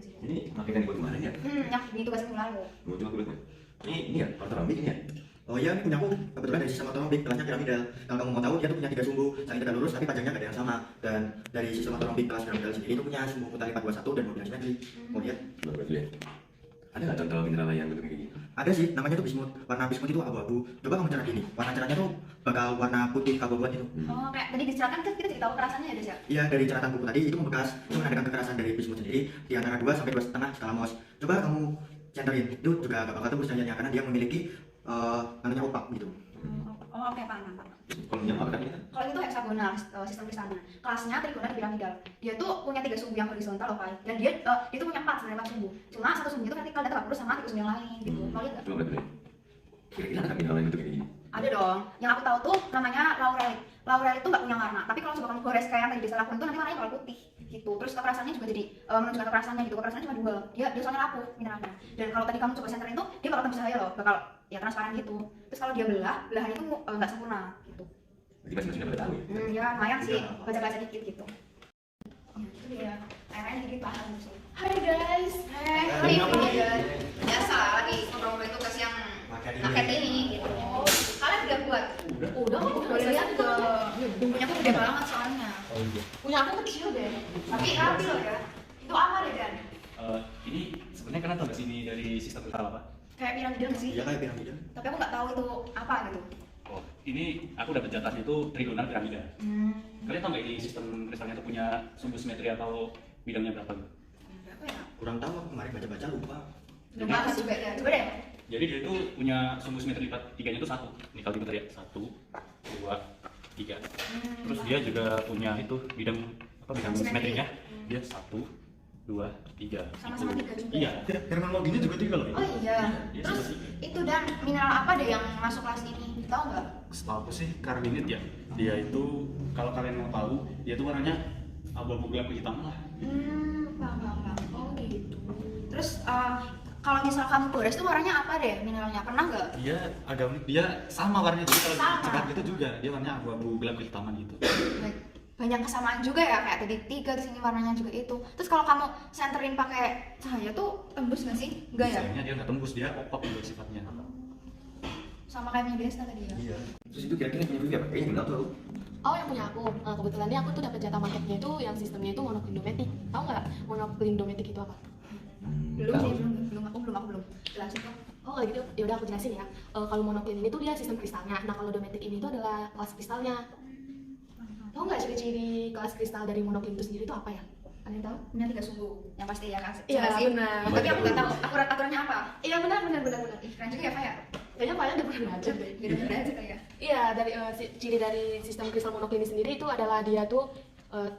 sih. Ini makin buat kemarin ya? Yang di tugas minggu lalu. Mau coba kuliahnya. Ini ya, ortodontik ini ya? Oh iya, ini punya aku kebetulan dari sistem ortodontik, kelasnya piramidal. Kalau kamu mau tahu, dia tuh punya 3 sumbu, saling tegak lurus, tapi panjangnya nggak ada yang sama. Dan dari sistem ortodontik kelas piramidal sendiri itu punya sumbu putar lipat 21 dan mobil simetri. Mau lihat? Baru dulu ya. Ada nggak contoh mineral yang bentuknya kayak gini? Ada sih, namanya tuh bismut. Warna bismut itu abu-abu. Coba kamu cerah gini, warna cerahnya tuh bakal warna putih abu-abuan itu. Oh, kayak tadi dicerahkan kan kita jadi tahu kerasannya ya, Des ya? Iya, dari ceratan buku tadi itu membekas. Itu menandakan kekerasan dari bismut sendiri di antara 2 sampai 2,5 skala Mohs. Coba kamu centerin, itu juga gak bakal tembus cahayanya karena dia memiliki namanya opak gitu. Oh, oke, Pak. Kalau yang apa kan? Kalau itu heksagonal, sistem kristalnya. Kelasnya trigonal piramidal. Dia tuh punya 3 sumbu yang horizontal loh, Pak. Dan dia itu punya 4 sebenarnya 4 sumbu. Cuma satu sumbu itu vertikal dan tegak lurus sama 3 sumbu yang lain gitu. Mau lihat nggak? Coba lihat dulu ya. Kira-kira ada mineral yang bentuk kayak gini? Ada dong. Yang aku tahu tuh namanya laurelit. Laurelit itu nggak punya warna. Tapi kalau coba kamu gores kayak yang tadi bisa lakuin tuh nanti warnanya bakal putih gitu. Terus kekerasannya juga jadi menunjukkan kekerasannya gitu. Kekerasannya cuma 2. Dia soalnya rapuh mineralnya. Dan kalau tadi kamu coba senterin tuh dia bakal tembus cahaya loh. Bakal ya transparan gitu. Terus kalau dia belahannya tuh nggak sempurna gitu. Berarti masih udah pada tahu ya? Ya lumayan sih, baca-baca dikit gitu. Ya, itu dia. Airnya dikit paham sih. Hai guys. Hai ini ya. Biasa lagi ngobrol-ngobrol tugas yang paket ini gitu. Kalian udah buat? Udah kok, udah lihat ke punya aku gede banget soalnya. Oh iya. Punya aku kecil deh. Tapi rapi loh ya. Itu apa deh Dan? Ini sebenarnya kalian tahu nggak sih ini dari sistem kristal apa? Kayak piramida nggak sih? Iya kayak piramida. Tapi aku nggak tahu itu apa gitu. Oh, ini aku dapat jatahnya itu trigonal piramida. Kalian tahu nggak ini sistem kristalnya itu punya sumbu simetri atau bidangnya berapa gitu? Berapa ya? Kurang tahu, aku kemarin baca-baca lupa. Belum apa juga ya. Coba deh. Jadi dia itu punya sumbu simetri lipat tiganya itu 1. Ini kalau diputar ya 1, 2, 3. Terus dia juga punya itu bidang bidang Simetri. simetrinya. Dia 1, 2, 3. Sama-sama 3 juga. Iya. Terminologinya juga 3 loh. Oh iya. Iya, Terus sih. itu Dan mineral apa deh yang masuk kelas ini? Tahu nggak? Setahu aku sih karbonit ya. Dia itu kalau kalian mau tahu, dia itu warnanya abu-abu gelap kehitam lah. Paham. Oh gitu. Terus kalau misal kamu gores tuh warnanya apa deh mineralnya? Pernah nggak? Dia agak unik, dia sama warnanya jadi kalau Sama. cekat gitu juga dia warnanya abu-abu gelap kehitaman gitu. Banyak kesamaan juga ya kayak tadi 3 di sini warnanya juga itu. Terus kalau kamu senterin pakai cahaya tuh tembus nggak sih? Enggak ya? Sayangnya dia nggak tembus, dia opak juga sifatnya. Sama kayak punya Desta tadi ya. Iya. Terus itu kira-kira punya Vivi apa? Kayaknya nggak tahu. Oh, yang punya aku. Nah, kebetulan nih aku tuh dapat jatah marketnya itu yang sistemnya itu monoklindometik. Tahu nggak monoklindometik itu apa? Belum Tahu. sih, belum. Aku belum. Jelasin dong. Oh, kalau gitu ya udah aku jelasin ya. Kalau monoklin ini tuh dia sistem kristalnya. Nah, kalau dometik ini tuh adalah kelas kristalnya. Tahu nggak ciri-ciri kelas kristal dari monoklin itu sendiri itu apa ya? Ada yang tahu? Punya 3 sumbu. Yang pasti ya kan? Iya, Jelasin. benar. Tapi aku nggak tahu aturannya apa. Iya, benar. Ih, keren juga ya Pak ya? Kayaknya kalian udah pernah belajar deh. Beda-beda aja kali ya. Iya, dari ciri dari sistem kristal monoklin ini sendiri itu adalah dia tuh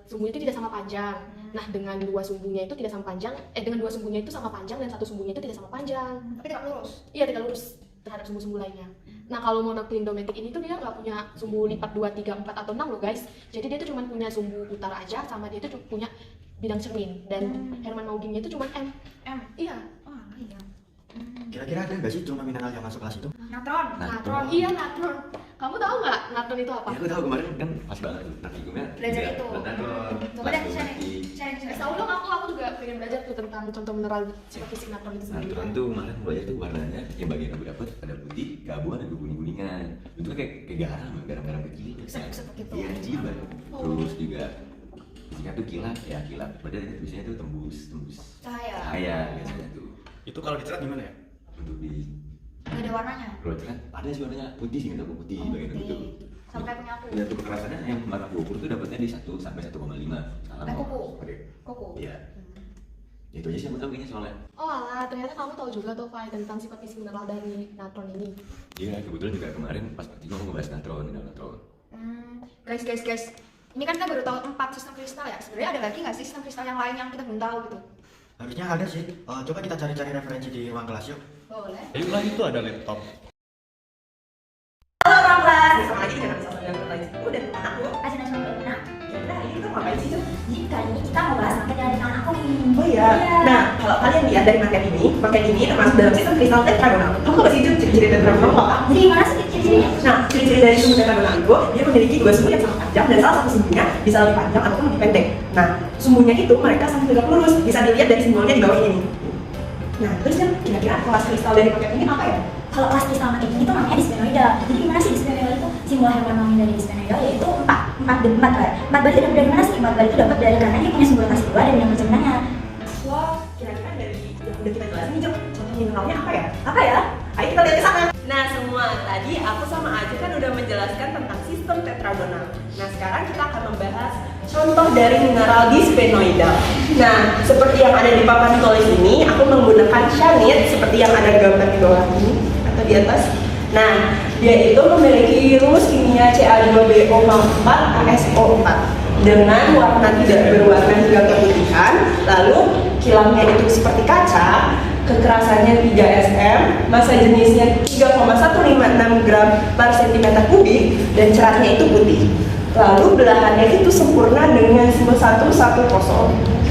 sumbunya itu tidak sama panjang. Nah, dengan 2 sumbunya itu tidak sama panjang, dengan 2 sumbunya itu sama panjang dan 1 sumbunya itu tidak sama panjang. Tapi tidak lurus. Iya, tidak lurus terhadap sumbu-sumbu lainnya. Nah, kalau monoklin dometik ini tuh dia nggak punya sumbu lipat 2, 3, 4, atau 6 loh guys. Jadi dia tuh cuma punya sumbu putar aja, sama dia tuh punya bidang cermin. Dan Hermann Mauginnya itu cuma M. M. Iya. Oh, iya. Kira-kira ada nggak sih cuma mineral yang masuk kelas itu? Natron. Natron. Iya, natron. Kamu tahu nggak natron itu apa? Ya aku tahu kemarin kan pas banget praktikumnya. Belajar Iya, itu. natron. Coba deh Langsung sharing. di Eh, tahu dong, aku juga pengen belajar tuh tentang contoh mineral sifat fisik natron itu sendiri. Natron tuh kemarin belajar tuh warnanya yang bagian aku dapat ada putih, keabuan, ada kuning-kuningan. Bentuknya kayak garam kecil. Usap-usap gitu. Iya, jibat. Terus juga fisiknya tuh kilat. Padahal itu biasanya tuh tembus Cahaya. cahaya biasanya tuh. Itu kalau dicerat gimana ya? Untuk di Nggak ada warnanya. kalau cerat ada sih warnanya putih sih, nggak tahu putih Oh, bagian putih. itu. Sama kayak punya aku. Ya tuh kekerasannya yang kemarin aku ukur tuh dapatnya di 1 sampai 1,5. Salah Kayak kuku. Oke. Koko. Iya. Ya, itu aja sih aku tahu kayaknya soalnya. Oh alah, ternyata kamu tahu juga tuh Fai tentang sifat fisik mineral dari natron ini. Iya, kebetulan juga kemarin pas praktikum aku ngebahas natron. Guys. Ini kan kita baru tahu 4 sistem kristal ya. Sebenarnya ada lagi nggak sih sistem kristal yang lain yang kita belum tahu gitu? Harusnya ada sih. Coba kita cari-cari referensi di ruang kelas yuk. Boleh. Ayolah, itu ada laptop. Halo orang kelas, bersama lagi dengan salah satu yang terbaik aku dan teman aku. Aja nasional. Nah, Kira-kira hari ini kita mau ngapain sih, Cuk? jadi kali ini kita mau bahas materi dari tangan aku nih. Oh iya, Iya. Nah, kalau kalian lihat dari magnet ini termasuk dalam sistem kristal tetragonal. Kamu nggak sih ciri-ciri tetragonal apa? Jadi gimana sih ciri-cirinya? Nah, ciri-ciri dari sumbu tetragonal itu dia memiliki dua sumbu yang sama panjang dan salah satu sumbunya bisa lebih panjang ataupun lebih pendek. Nah, sumbunya itu mereka saling tegak lurus, bisa dilihat dari simbolnya di bawah ini. Nah, terus kan kira-kira kelas kristal dari magnet ini apa ya? Kalau kelas kristal magnet ini tuh namanya bisphenoidal. Jadi gimana sih bisphenoidal itu? Simbol harmoni dari bisphenoidal yaitu 4 bar. 4 bar itu dapat dari mana sih? 4 bar itu dapat dari karena dia punya sumbu rotasi 2 dan yang bersebenarnya. Wah, kira-kira dari yang udah kita jelasin nih, Jok, contoh mineralnya apa ya? Apa ya? Ayo kita lihat ke sana. Nah, semua tadi aku sama Aji kan udah menjelaskan tentang sistem tetragonal. Nah, sekarang kita akan membahas contoh dari mineral bisphenoidal. Nah, seperti yang ada di papan tulis ini, aku menggunakan cyanide seperti yang ada gambar di bawah ini atau di atas. Nah, dia itu memiliki rumus kimia Ca2BO4ASO4 dengan warna tidak berwarna hingga keputihan, lalu kilangnya itu seperti kaca, kekerasannya 3 sm, massa jenisnya 3,156 gram per cm kubik, dan ceratnya itu putih. Lalu belahannya itu sempurna dengan simbol 110,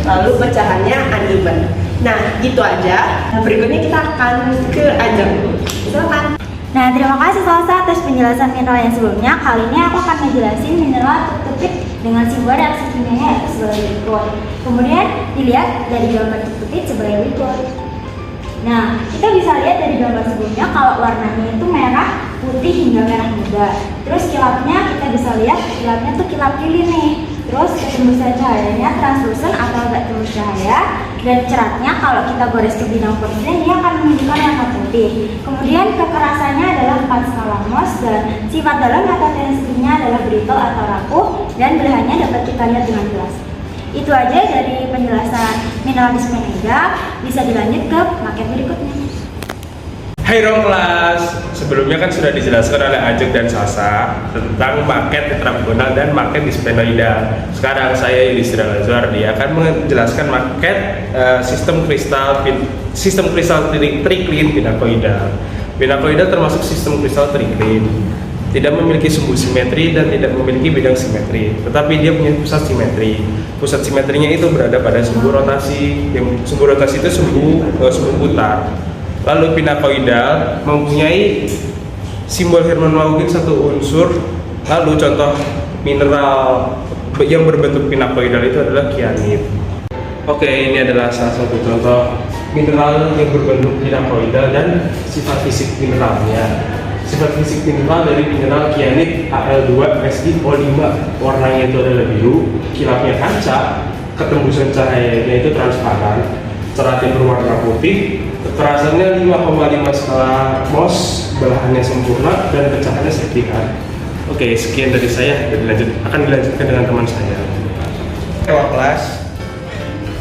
lalu pecahannya uneven. Nah, gitu aja. Berikutnya kita akan ke Ajeng. Silakan. Nah, terima kasih Salsa atas penjelasan mineral yang sebelumnya. Kali ini aku akan ngejelasin mineral tutupit dengan simbol reaksi kimianya sebagai berikut. Kemudian dilihat dari gambar tutupit sebagai berikut. Nah, kita bisa lihat dari gambar sebelumnya kalau warnanya itu merah, putih hingga merah muda. Terus kilapnya kita bisa lihat kilapnya tuh kilap lilin nih. Terus ketembusan cahayanya translucent atau agak tembus cahaya, dan ceratnya kalau kita gores ke bidang porosnya dia akan menunjukkan warna putih. Kemudian kekerasannya adalah 4 skala Mohs, dan sifat dalam atau tensinya adalah brittle atau rapuh, dan belahannya dapat kita lihat dengan jelas. Itu aja dari penjelasan mineral bisphenoidal. Bisa dilanjut ke maket berikutnya. Hai Rong kelas, sebelumnya kan sudah dijelaskan oleh Ajeng dan Sasa tentang maket tetragonal dan maket bisphenoidal. Sekarang saya Yudhistira Lazar, dia akan menjelaskan maket sistem kristal tricline pinakoidal. Pinakoidal termasuk sistem kristal tricline, tidak memiliki sumbu simetri dan tidak memiliki bidang simetri, tetapi dia punya pusat simetri. Pusat simetrinya itu berada pada sumbu rotasi. Yang sumbu rotasi itu sumbu putar. Lalu pinakoidal mempunyai simbol Hermann Wauwing satu unsur. Lalu contoh mineral yang berbentuk pinakoidal itu adalah kyanid. Oke, ini adalah salah satu contoh mineral yang berbentuk pinakoidal dan sifat fisik mineralnya. Sifat fisik mineral dari mineral kyanid Al2SiO5, warnanya itu adalah biru, kilapnya kaca, ketembusan cahayanya itu transparan, ceratnya berwarna putih, kekerasannya 5,5 skala Mohs, belahannya sempurna, dan pecahannya serpihan. Oke, sekian dari saya, akan dilanjutkan dengan teman saya. Dewan kelas,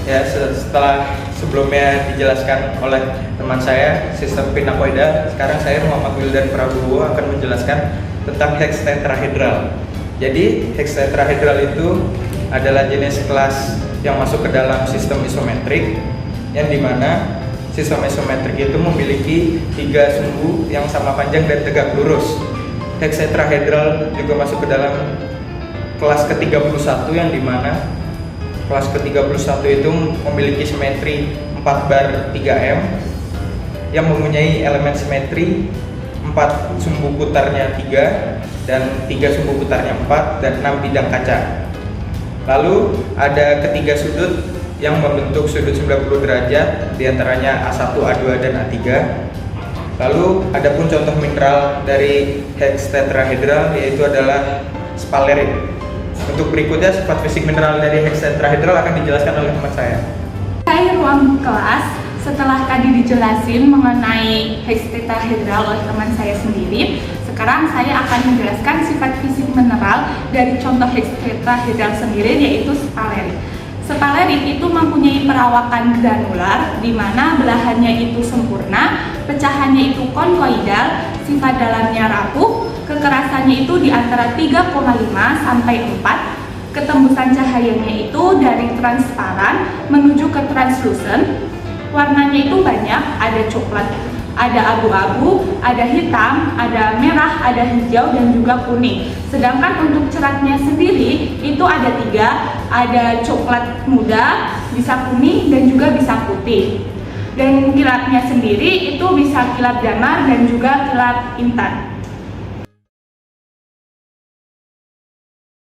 ya setelah sebelumnya dijelaskan oleh teman saya sistem pinakoidal, sekarang saya Muhammad Wildan Prabowo akan menjelaskan tentang hex tetrahedral. Jadi hex tetrahedral itu adalah jenis kelas yang masuk ke dalam sistem isometrik, yang dimana sistem isometrik itu memiliki 3 sumbu yang sama panjang dan tegak lurus. Hex tetrahedral juga masuk ke dalam kelas ke-31, yang dimana kelas ke-31 itu memiliki simetri 4 bar 3M yang mempunyai elemen simetri 4 sumbu putarnya 3 dan 3 sumbu putarnya 4 dan 6 bidang kaca. Lalu ada ketiga sudut yang membentuk sudut 90 derajat, diantaranya A1, A2, dan A3. Lalu ada pun contoh mineral dari hex tetrahedral, yaitu adalah sphalerite. Untuk berikutnya sifat fisik mineral dari hex tetrahedral akan dijelaskan oleh teman saya. Hai ruang kelas, setelah tadi dijelasin mengenai hex tetrahedral oleh teman saya sendiri, sekarang saya akan menjelaskan sifat fisik mineral dari contoh hex tetrahedral sendiri, yaitu sphalerite. Sphalerite itu mempunyai perawakan granular, di mana belahannya itu sempurna, pecahannya itu konkoidal, sifat dalamnya rapuh, kekerasannya itu di antara 3,5 sampai 4, ketembusan cahayanya itu dari transparan menuju ke translucent, warnanya itu banyak, ada coklat, ada abu-abu, ada hitam, ada merah, ada hijau, dan juga kuning. Sedangkan untuk ceratnya sendiri itu ada 3, ada coklat muda, bisa kuning dan juga bisa putih. Dan kilatnya sendiri itu bisa kilat damar dan juga kilat intan.